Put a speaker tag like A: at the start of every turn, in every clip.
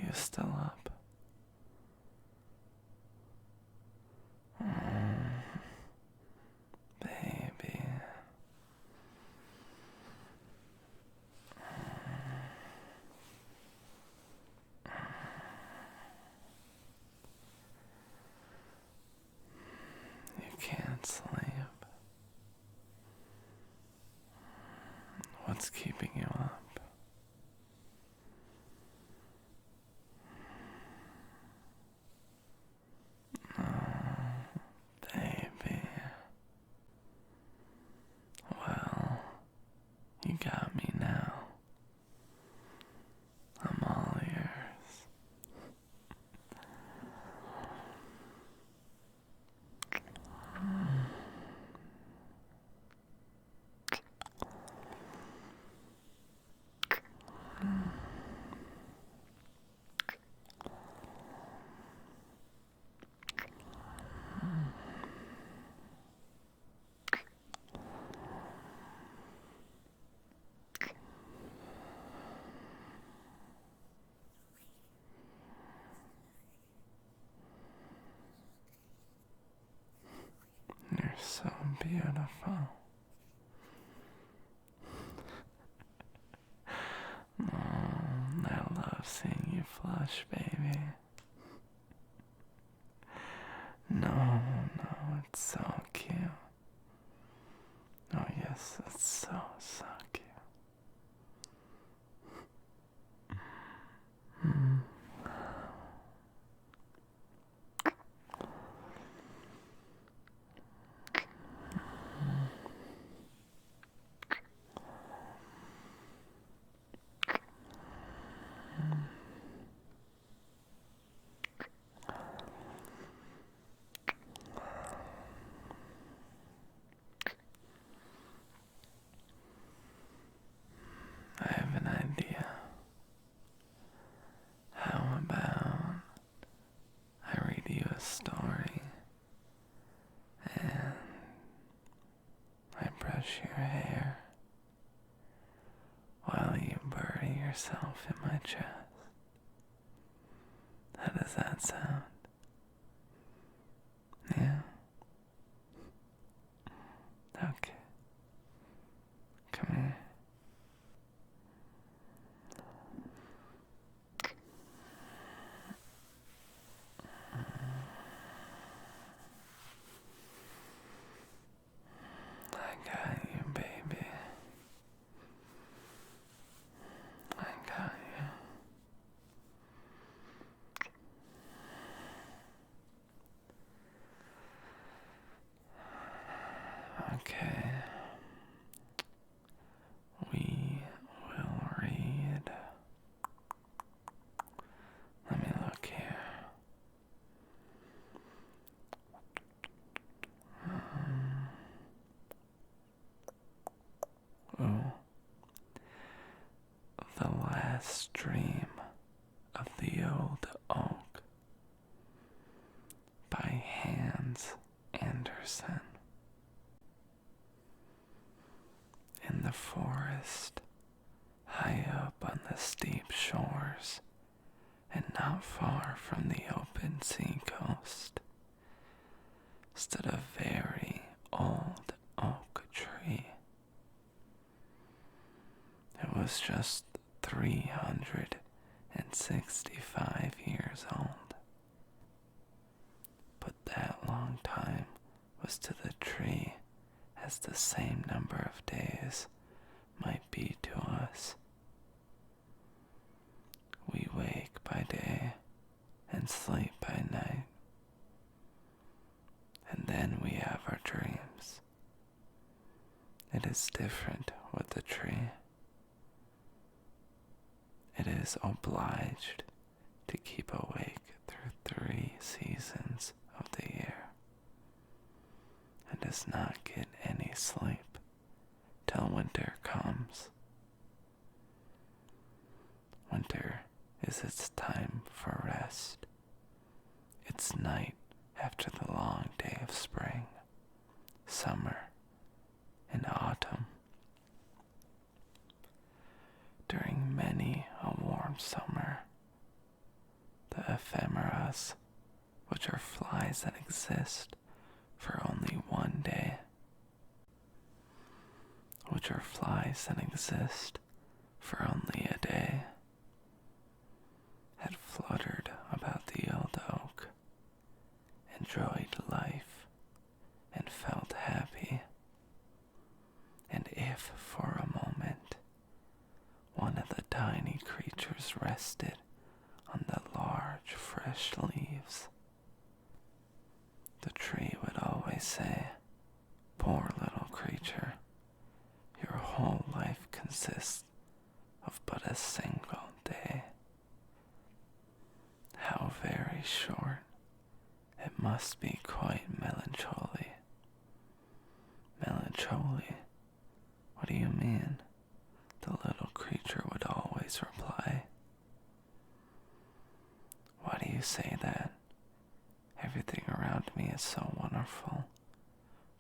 A: you still up? Baby. You can't sleep. What's keeping you up? Baby. Well, you got me now. I'm all ears. You're so beautiful. I love seeing you flush, baby. No, it's so cute. Oh yes, it's so cute. Mm. I have an idea. How about I read you a story and I brush your hair while you bury yourself in my chest? How does that sound? Yeah? Okay. Come here. I got you, baby. I got you. Okay. We will read. Let me look here. Oh, The Last Dream of the Old Oak by Hans Andersen. In the forest, high up on the steep shores, and not far from the open sea coast, stood a very old oak tree. It was just 365 years old. But that long time was to the tree as the same number of days might be to us. We wake by day and sleep by night, and then we have our dreams. It is different with the tree. It is obliged to keep awake through 3 seasons of the year, and does not get any sleep till winter comes. Winter is its time for rest, its night after the long day of spring, summer, and autumn. During many a warm summer, ephemeras, which are flies that exist for only one day. Which are flies that exist for only a day, had fluttered about the old oak, enjoyed life, and felt happy. And if for a moment one of the tiny creatures rested on the large fresh leaves, the tree would always say, "Poor little creature, your whole life consists of but a single day. How very short. It must be quite melancholy." "Melancholy? What do you mean?" the little creature would always reply. "Why do you say that? Everything around me is so wonderful,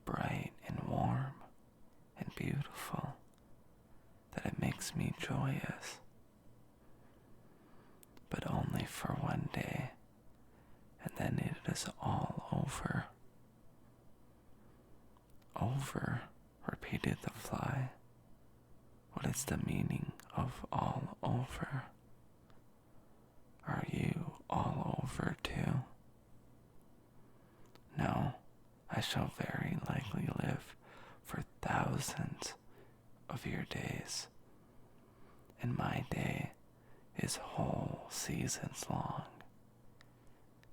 A: bright and warm and beautiful, that it makes me joyous. But only for one day, and then it is all over." "Over?" repeated the fly. "What is the meaning of all over? Are you all over too?" "No, I shall very likely live for thousands of your days, and my day is whole seasons long.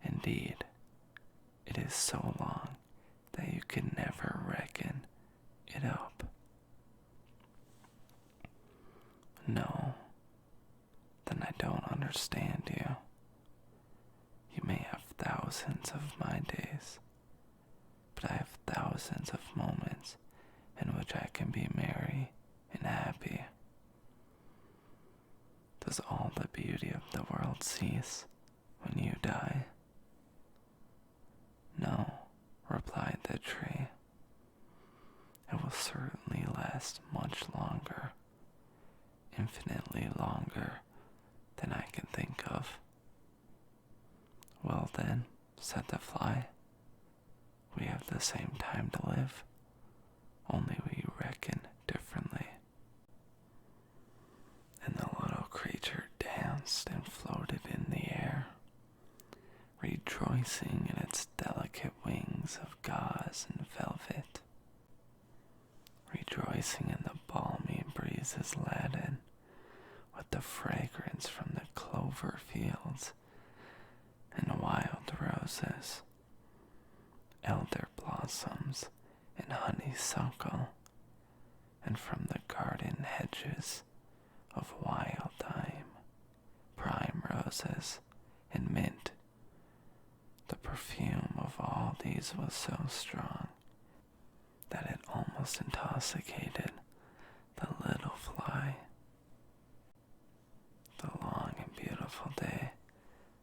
A: Indeed, it is so long that you can never reckon it up." "No, then I don't understand you. You may have thousands of my days, but I have thousands of moments in which I can be merry and happy. Does all the beauty of the world cease when you die?" "No," replied the tree. "It will certainly last much longer, infinitely longer than I can think of." "Well then," said the fly, "we have the same time to live, only we reckon differently." And the little creature danced and floated in the air, rejoicing in its delicate wings of gauze and velvet, rejoicing in the balmy breezes laden with the fragrance from the clover fields and wild roses, elder blossoms and honeysuckle, and from the garden hedges of wild thyme, prime roses, and mint. The perfume of all these was so strong that it almost intoxicated the little fly. The long and beautiful day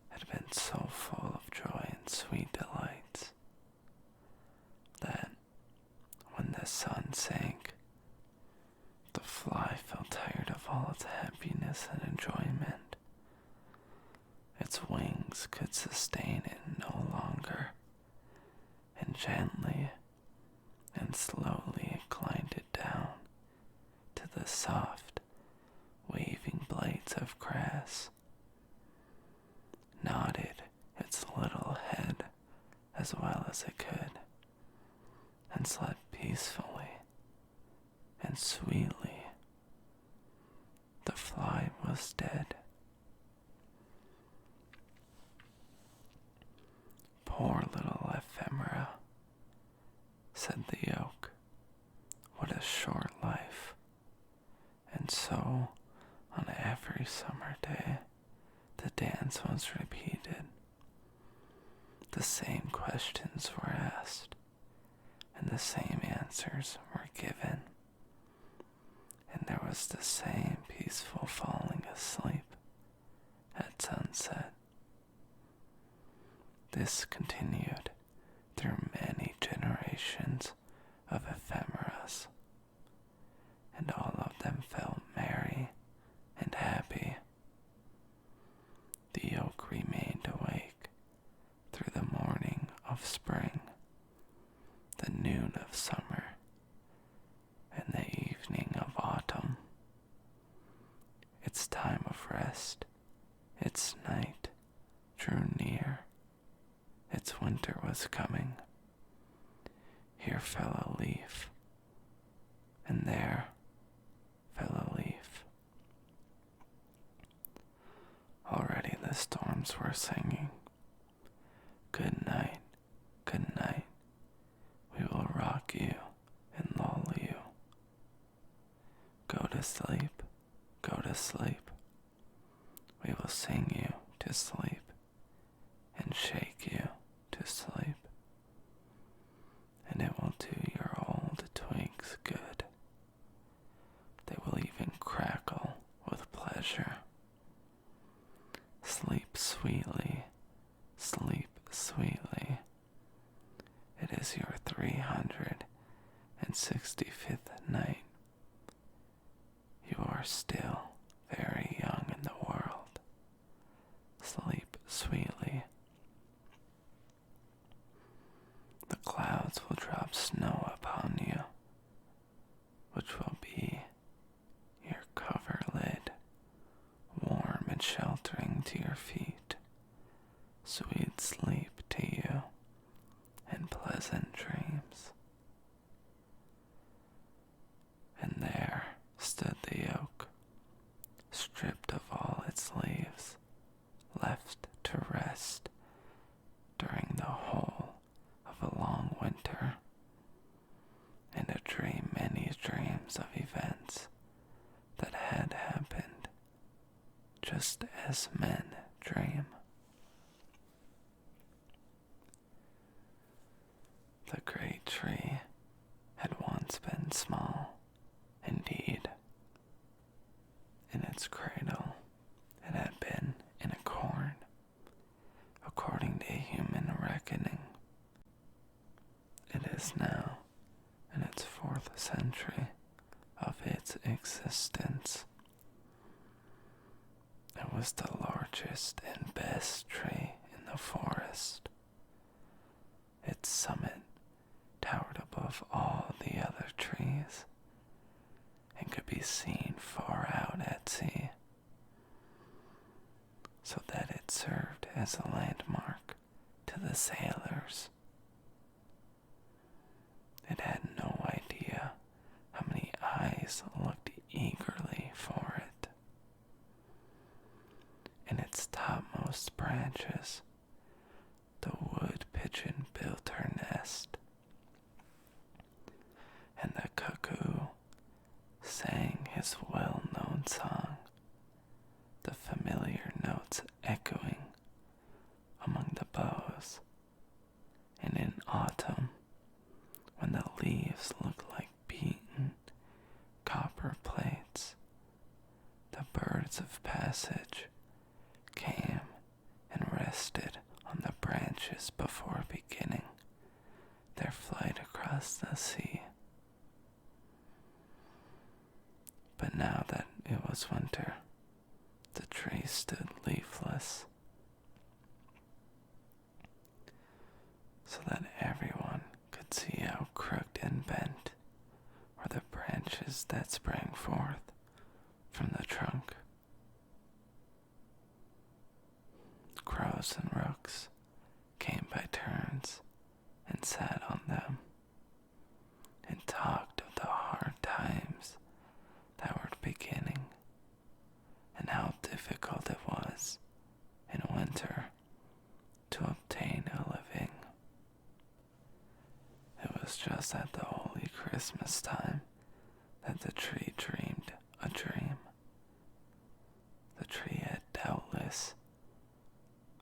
A: had been so full of joy and sweet delights that, when the sun sank, the fly felt tired of all its happiness and enjoyment. Its wings could sustain it no longer, and gently and slowly it glided down to the soft, waving blades of grass, nodded its little head as well as it could, and slept peacefully and sweetly. The fly was dead. "Poor little ephemera," said the oak. "What a short life." And so, on every summer day, the dance was repeated. The same questions were asked, and the same answers were given, and there was the same peaceful falling asleep at sunset. This continued through many generations of ephemeras, and all of them felt merry and happy. The oak remained awake of summer and the evening of autumn. Its time of rest, its night drew near, its winter was coming. Here fell a leaf, and there fell a leaf. Already the storms were singing, "Good night, good night, we will rock you and lull you. Go to sleep, go to sleep, we will sing you to sleep and shake you to sleep, and it will do your old twigs good. They will even crackle with pleasure. Sleep sweetly, sleep sweetly. It is your 365th night. You are still very young in the world. Sleep sweetly. The clouds will drop snow upon you, which will be your coverlid, warm and sheltering to your feet. Sweet sleep to you, and pleasant dreams." And there stood the oak, stripped of all its leaves, left to rest during the whole of a long winter, and to dream many dreams of events that had happened, just as men dream. The great tree had once been small, indeed. In its cradle, it had been in a corn, according to human reckoning. It is now in its 4th century of its existence. It was the largest and best tree in the forest. Its summit towered above all the other trees and could be seen far out at sea, so that it served as a landmark to the sailors. It had no idea how many eyes looked eagerly for it. In its topmost branches, the wood pigeon built her nest, and the cuckoo sang his well-known song, the familiar notes echoing among the boughs. And in autumn, when the leaves look like beaten copper plates, the birds of passage came and rested on the branches before beginning their flight across the sea. But now that it was winter, the tree stood leafless, so that everyone could see how crooked and bent were the branches that sprang forth from the trunk. Crows and rooks came by turns and sat on them, and talked of the hard times that were beginning, and how difficult it was in winter to obtain a living. It was just at the holy Christmas time that the tree dreamed a dream. The tree had doubtless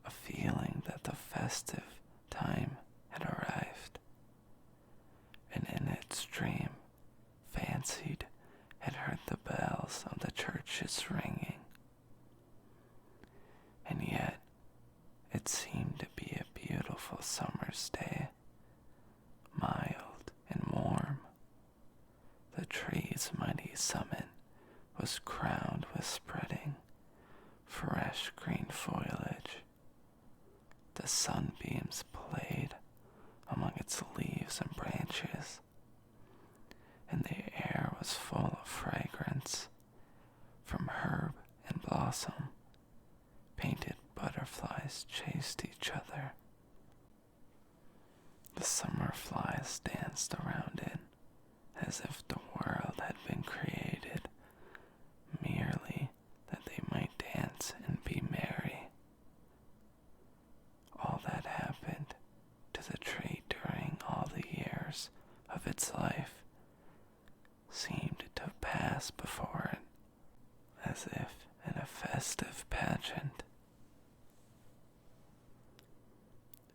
A: a feeling that the festive time had arrived, and in its dream fancied it heard the bells of the churches ringing. And yet it seemed to be a beautiful summer's day, mild and warm. The tree's mighty summit was crowned with spreading, fresh green foliage. The sunbeams played among its leaves and branches, and the air was full of fragrance from herb and blossom. Painted butterflies chased each other. The summer flies danced around it as if the world had been created merely that they might dance and be merry. All that happened to the tree during all the years of its life seemed to pass before it, as if in a festive pageant.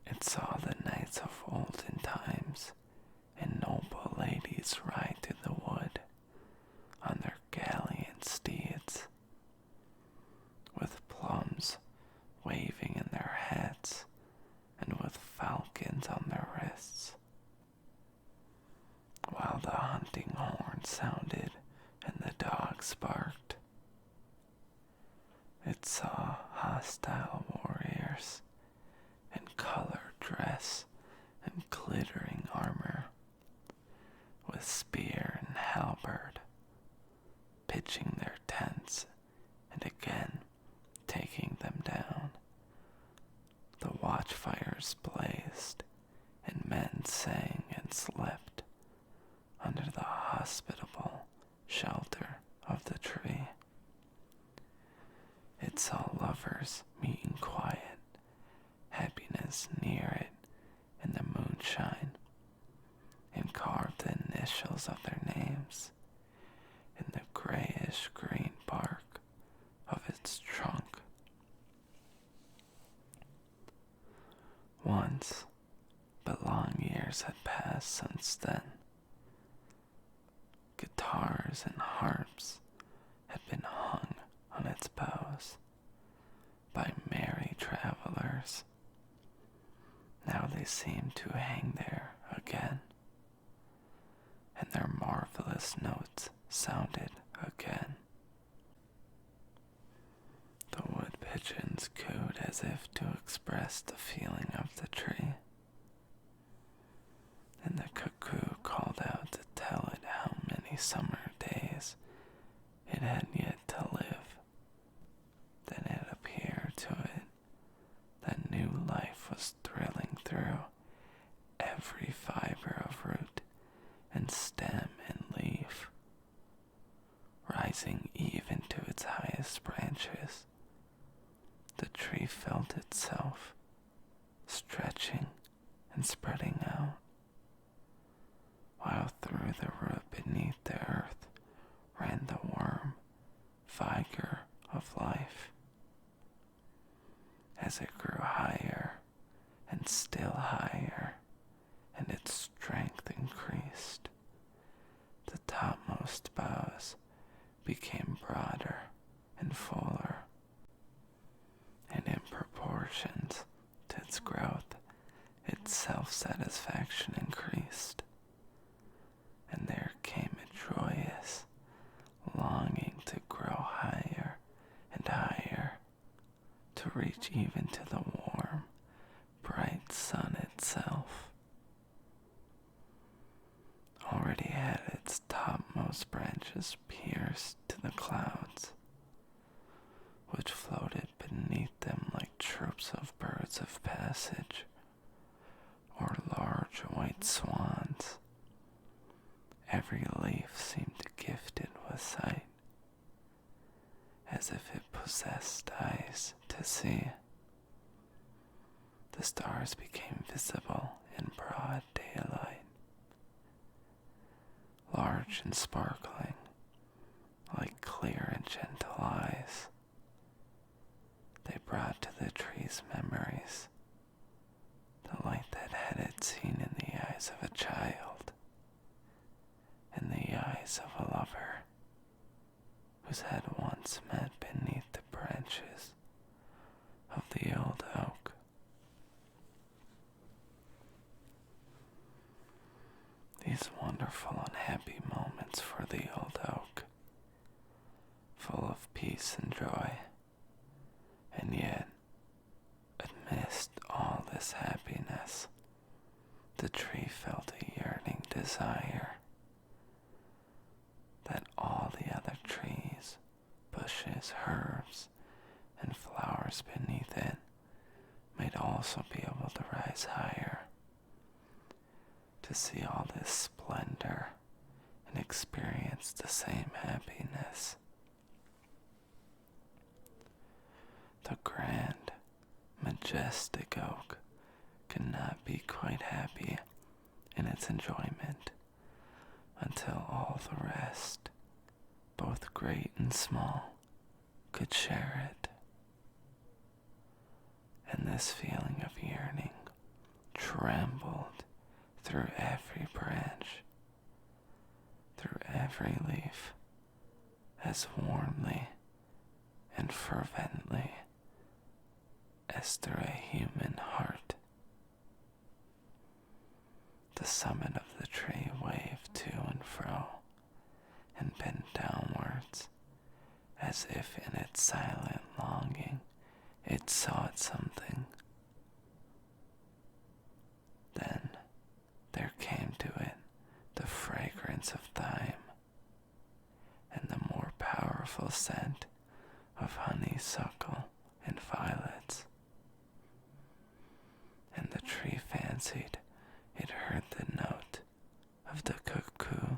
A: It saw the knights of olden times and noble ladies ride through the wood on their gallant steeds, with plums waving in their hats and with falcons on their wrists, while the hunting horn sounded and the dogs barked. It saw hostile warriors in colored dress and glittering armor, with spear and halberd, pitching their tents and again taking them down. The watchfires blazed, and men sang and slept under the hospitable shelter of the tree. It saw lovers meet in quiet, happiness near it in the moonshine, and carved the initials of their names in the grayish-green bark of its trunk. Once, but long years had passed since then. Guitars and harps had been hung on its boughs by merry travelers. Now they seemed to hang there again, and their marvelous notes sounded again. The wood pigeons cooed as if to express the feeling of the tree, and the cuckoo called out to tell it how many summer days it had yet to live. Then it appeared to it that new life was thrilling through every fiber of root and stem and leaf, rising even to its highest branches. The tree felt itself stretching and spreading out, while through the root beneath the earth ran the warm vigor of life. As it grew higher and still higher, and its strength increased, the topmost boughs became broader and fuller, and in proportions to its growth, its self-satisfaction increased, and there came a joyous longing to grow higher and higher, to reach even to the warm, bright sun itself. Already had its topmost branches pierced to the clouds, which floated beneath them like troops of birds of passage, or large white swans. Every leaf seemed gifted with sight, as if it possessed eyes to see. The stars became visible in broad daylight, large and sparkling, like clear and gentle eyes. They brought to the trees memories, the light that had it seen in the eyes of a child, in the eyes of a lover, whose had once met beneath the branches of the old oak. These wonderful and happy moments for the old oak, full of peace and joy, and yet, amidst all this happiness, the tree felt a yearning desire, also be able to rise higher, to see all this splendor and experience the same happiness. The grand, majestic oak cannot be quite happy in its enjoyment until all the rest, both great and small, could share it. And this feeling of yearning trembled through every branch, through every leaf, as warmly and fervently as through a human heart. The summit of the tree waved to and fro and bent downwards, as if in its silent longing it sought something. Then there came to it the fragrance of thyme and the more powerful scent of honeysuckle and violets. And the tree fancied it heard the note of the cuckoo.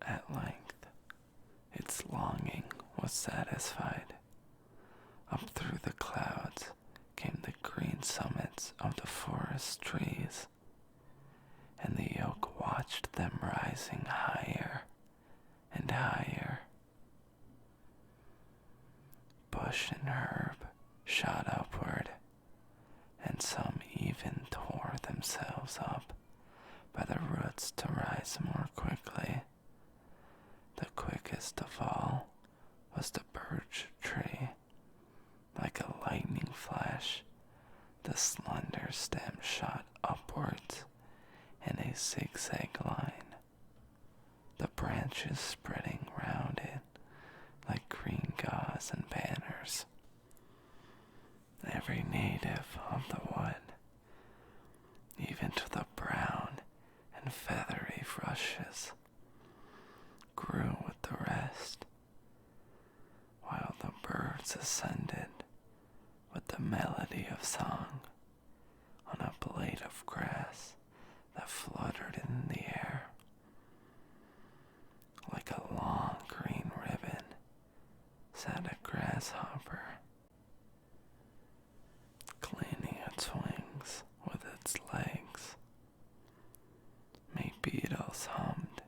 A: At length, its longing was satisfied. Up through the clouds came the green summits of the forest trees, and the oak watched them rising higher and higher. Bush and herb shot upward, and some even tore themselves up by the roots to rise more quickly. The quickest of all was the birch tree. Like a lightning flash, the slender stem shot upwards in a zigzag line, the branches spreading round it like green gauze and banners. Every native of the wood, even to the brown and feathery rushes, grew with the rest, while the birds ascended with the melody of song on a blade of grass that fluttered in the air. Like a long green ribbon sat a grasshopper, cleaning its wings with its legs. May beetles hummed,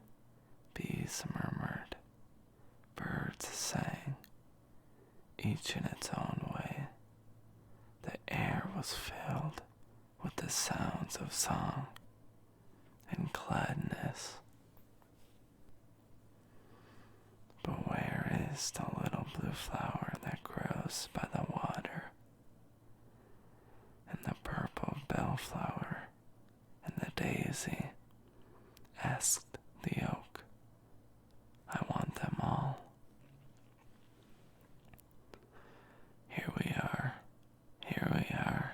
A: bees murmured, birds sang, each in its own way. The air was filled with the sounds of song and gladness. But where is the little blue flower that grows by the water, and the purple bellflower, and the daisy? Asked the oak. I want them all. Here we are,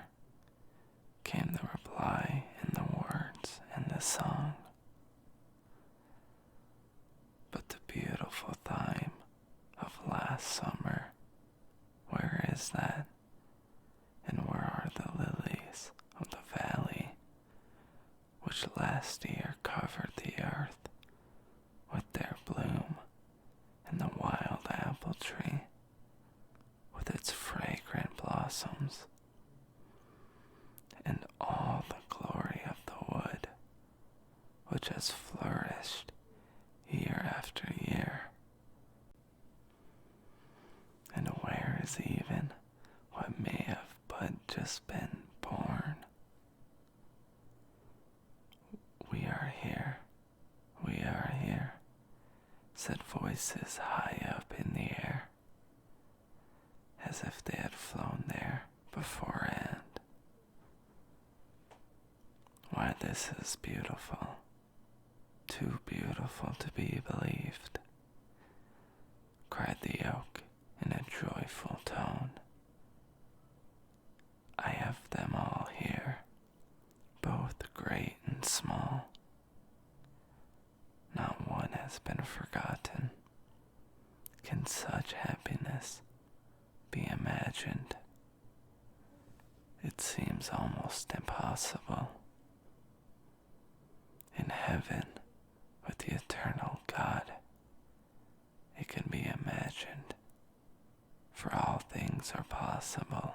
A: came the reply in the words and the song. But the beautiful thyme of last summer, where is that? And where are the lilies of the valley, which last year covered the earth with their bloom, and the wild apple tree with its fragrant blossoms, and all the glory of the wood, which has flourished year after year? And where is even what may have but just been born? We are here, said voices high up in the air, as if they had flown there beforehand. Why, this is beautiful, too beautiful to be believed, cried the oak in a joyful tone. I have them all here, both great and small. Not one has been forgotten. Can such happiness be imagined? it seems almost impossible. In heaven, with the eternal God, it can be imagined, for all things are possible,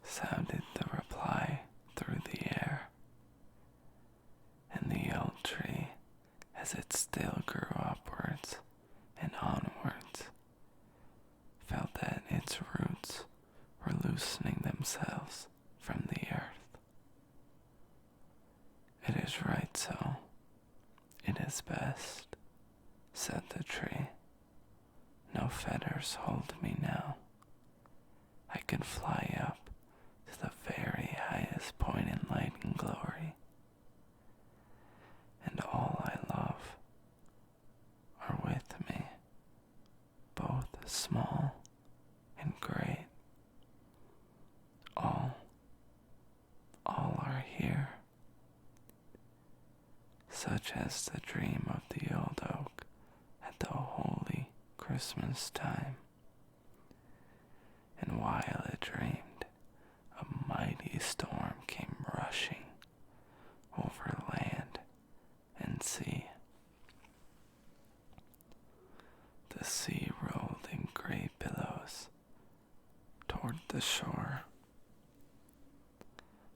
A: sounded the reply through the air, and the old tree, as it still grew upwards and onwards, felt that its roots were loosening themselves from the earth. It is right so. It is best, said the tree. No fetters hold me now. I can fly up to the very highest point in light and glory, and all I love are with me, both small and great. All are here, such as the dream of the old oak at the holy Christmas time. And while it dreamed, a mighty storm came rushing over land and sea. The sea rolled in great billows toward the shore.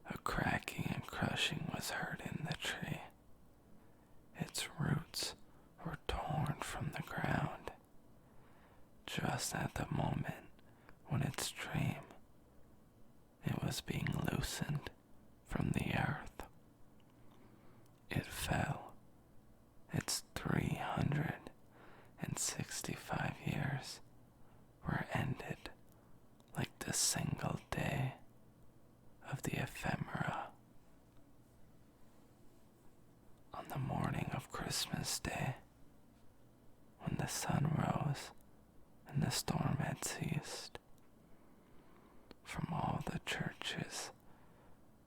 A: A cracking and crushing was heard in the tree. Its roots were torn from the ground, just at the moment when its dream it was being loosened from the earth. It fell. Its 365 years were ended like the single day of the ephemera. On the morning of Christmas Day, when the sun rose and the storm had ceased, from all the churches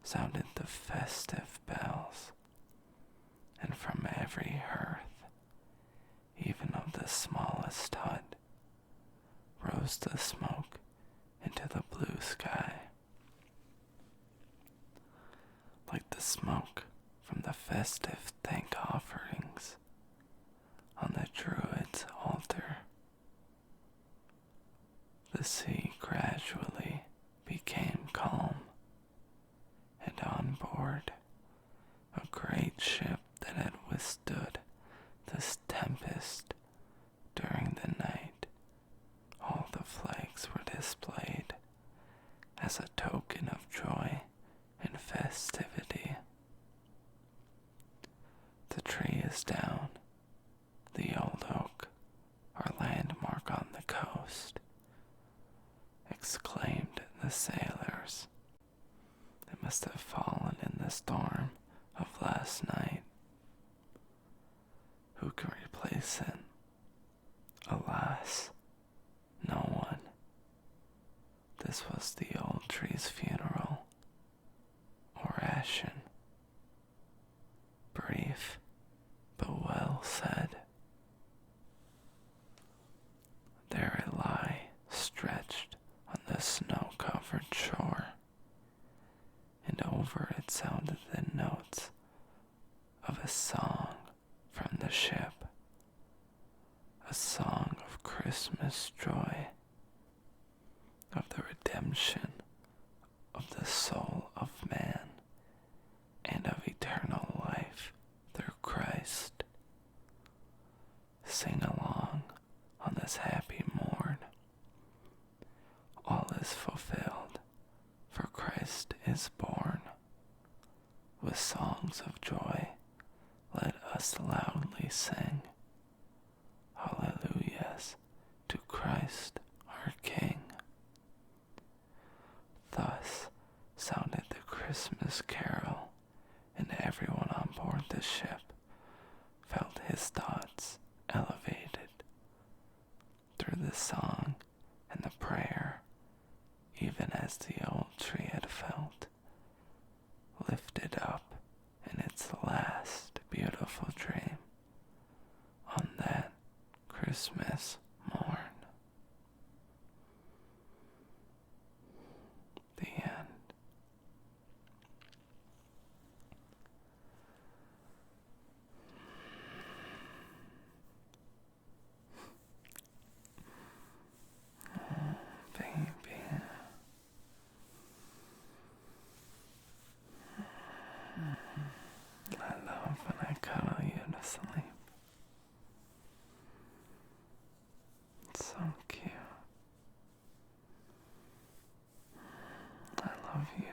A: sounded the festive bells, and from every hearth, even of the smallest hut, rose the smoke into the blue sky, like the smoke from the festive thank offerings on the Druid's altar. The sea gradually became calm, and on board a great ship that had withstood this tempest during the night, all the flags were displayed as a token of joy and festivity. The tree is down, the old oak, our landmark on the coast, exclaimed the sailors. It must have fallen in the storm of last night. Who can replace it? Alas, no one. This was the old tree's funeral, or ashen. Brief, but well said. There it lay, stretched on the snow-covered shore, and over it sounded the notes of a song from the ship, a song of Christmas joy, of the redemption of the soul of man, and of eternal life through Christ. Sing along on this happy morn. All is fulfilled, for Christ is born. With songs of joy, let us loudly sing hallelujahs to Christ our King. Thus sounded the Christmas carol, and everyone on board the ship felt his thoughts elevated through the song and the prayer, even as the old tree had felt, lifted up in its last beautiful dream on that Christmas morn.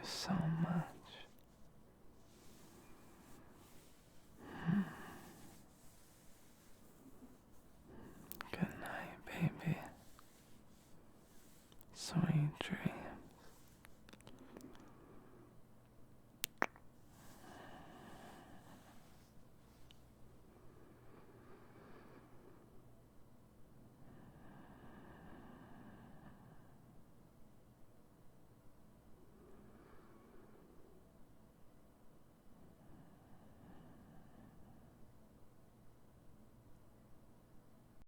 A: So